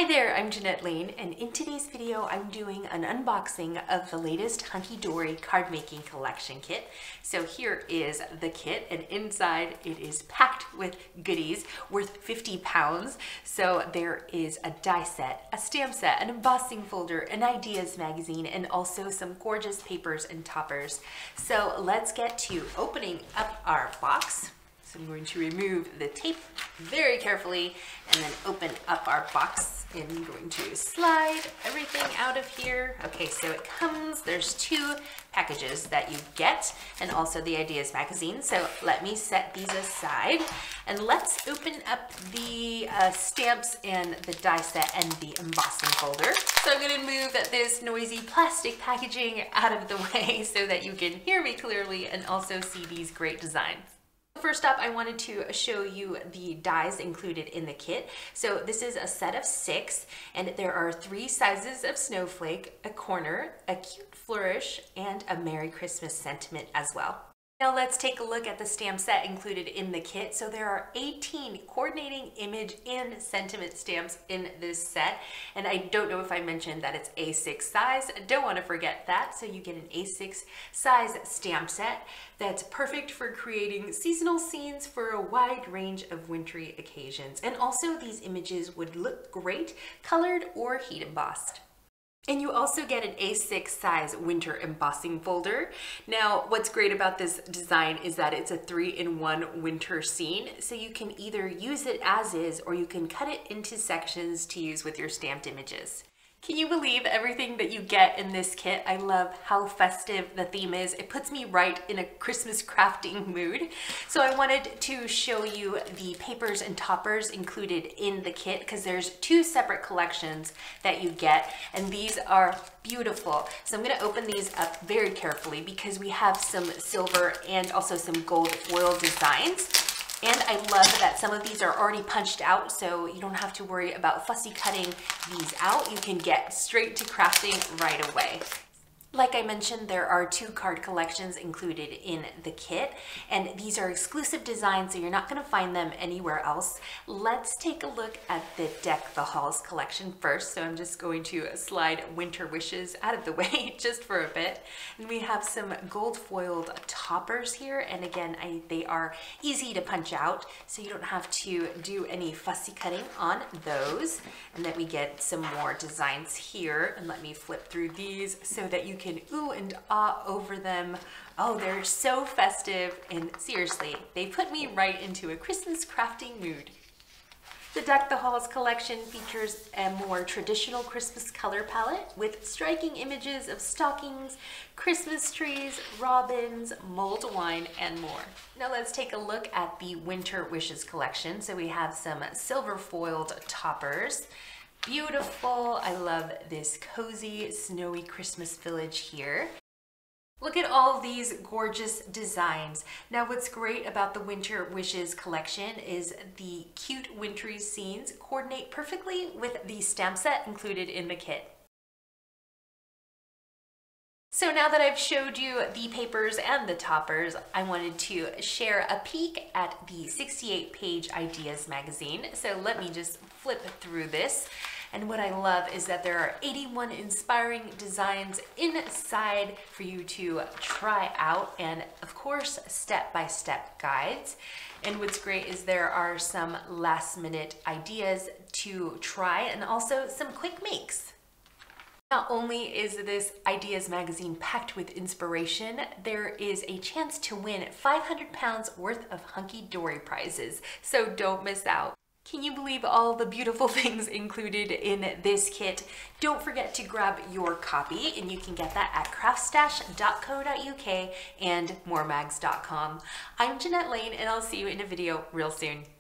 Hi there, I'm Jeanette Lane, and in today's video I'm doing an unboxing of the latest Hunkydory card making collection kit. So here is the kit, and inside it is packed with goodies worth 50 pounds. So there is a die set, a stamp set, an embossing folder, an ideas magazine, and also some gorgeous papers and toppers. So let's get to opening up our box. So I'm going to remove the tape very carefully and then open up our box. And I'm going to slide everything out of here. Okay, so it comes, there's two packages that you get and also the Ideas magazine. So let me set these aside and let's open up the stamps and the die set and the embossing folder. So I'm gonna move this noisy plastic packaging out of the way so that you can hear me clearly and also see these great designs. First up, I wanted to show you the dies included in the kit. So this is a set of 6, and there are 3 sizes of snowflake, a corner, a cute flourish, and a Merry Christmas sentiment as well. Now let's take a look at the stamp set included in the kit. So there are 18 coordinating image and sentiment stamps in this set. And I don't know if I mentioned that it's A6 size. Don't want to forget that. So you get an A6 size stamp set that's perfect for creating seasonal scenes for a wide range of wintry occasions. And also these images would look great colored or heat embossed. And you also get an A6 size winter embossing folder. Now, what's great about this design is that it's a 3-in-1 winter scene. So you can either use it as is or you can cut it into sections to use with your stamped images. Can you believe everything that you get in this kit? I love how festive the theme is. It puts me right in a Christmas crafting mood. So I wanted to show you the papers and toppers included in the kit because there's 2 separate collections that you get, and these are beautiful. So I'm going to open these up very carefully because we have some silver and also some gold foil designs. And I love that some of these are already punched out, so you don't have to worry about fussy cutting these out. You can get straight to crafting right away. Like I mentioned, there are 2 card collections included in the kit, and these are exclusive designs, so you're not going to find them anywhere else. Let's take a look at the Deck the Halls collection first. So I'm just going to slide Winter Wishes out of the way just for a bit. And we have some gold foiled toppers here, and again, they are easy to punch out, so you don't have to do any fussy cutting on those. And then we get some more designs here, and let me flip through these so that you can ooh and ah over them. Oh, they're so festive, and seriously, they put me right into a Christmas crafting mood. The Deck the Halls collection features a more traditional Christmas color palette with striking images of stockings, Christmas trees, robins, mulled wine, and more. Now let's take a look at the Winter Wishes collection. So we have some silver foiled toppers. Beautiful. I love this cozy, snowy Christmas village here. Look at all these gorgeous designs. Now what's great about the Winter Wishes collection is the cute wintry scenes coordinate perfectly with the stamp set included in the kit. So now that I've showed you the papers and the toppers, I wanted to share a peek at the 68-page Ideas magazine. So let me just flip through this. And what I love is that there are 81 inspiring designs inside for you to try out, and of course, step-by-step guides. And what's great is there are some last-minute ideas to try and also some quick makes. Not only is this Ideas magazine packed with inspiration, there is a chance to win 500 pounds worth of Hunkydory prizes, so don't miss out. Can you believe all the beautiful things included in this kit? Don't forget to grab your copy, and you can get that at craftstash.co.uk and moremags.com. I'm Jeanette Lane, and I'll see you in a video real soon.